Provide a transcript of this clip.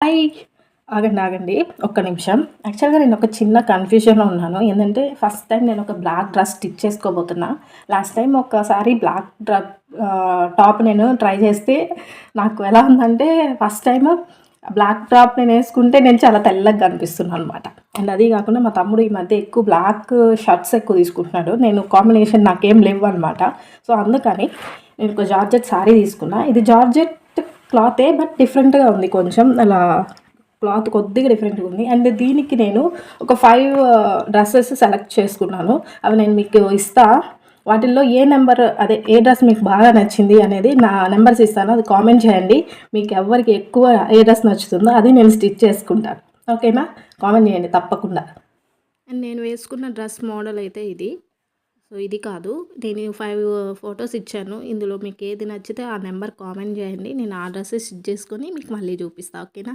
Hi! ఆగండి. ఒక్క నిమిషం. యాక్చువల్‌గా నేనొక చిన్న కన్‌ఫ్యూజన్‌లో ఉన్నాను. ఏందంటే ఫస్ట్ టైమ్ నేనొక బ్లాక్ డ్రెస్ స్టిచ్ చేసుకోబోతున్నా. లాస్ట్ టైమ్ ఒక్కసారి బ్లాక్ టాప్ నేను ట్రై చేస్తే నాకు ఎలా ఉందంటే ఫస్ట్ టైము బ్లాక్ టాప్ నేనేసుకుంటే నేను చాలా తెల్లగా కనిపిస్తున్నాననమాట. అండ్ అది కాకుండా మా తమ్ముడు ఈ మధ్య ఎక్కువ బ్లాక్ షర్ట్స్ ఎక్కువ తీసుకుంటున్నాడు. నేను కాంబినేషన్ నాకేం లేవ్వనమాట. సో, అందుకని నేనొక జార్జెట్ శారీ తీసుకున్నా. ఇది జార్జెట్ క్లాతే బట్ డిఫరెంట్‌గా ఉంది కొంచెం. అలా క్లాత్ కొద్దిగా డిఫరెంట్‌గా ఉంది. అండ్ దీనికి నేను ఒక 5 డ్రెసెస్ సెలెక్ట్ చేసుకున్నాను. అవి నేను మీకు ఇస్తా. వాటిల్లో ఏ నంబర్ అదే ఏ డ్రెస్ మీకు బాగా నచ్చింది అనేది నా నంబర్స్ ఇస్తాను. అది కామెంట్ చేయండి. మీకు ఎవరికి ఎక్కువ ఏ డ్రెస్ నచ్చుతుందో అది నేను స్టిచ్ చేసుకుంటాను. ఓకేనా? కామెంట్ చేయండి తప్పకుండా. అండ్ నేను వేసుకున్న డ్రెస్ మోడల్ అయితే ఇది. సో, ఇది కాదు. నేను 5 ఫోటోస్ ఇచ్చాను. ఇందులో మీకు ఏది నచ్చితే ఆ నంబర్ కామెంట్ చేయండి. నేను ఆ డ్రెస్సెస్ స్టిచ్ చేసుకొని మీకు మళ్ళీ చూపిస్తా. ఓకేనా?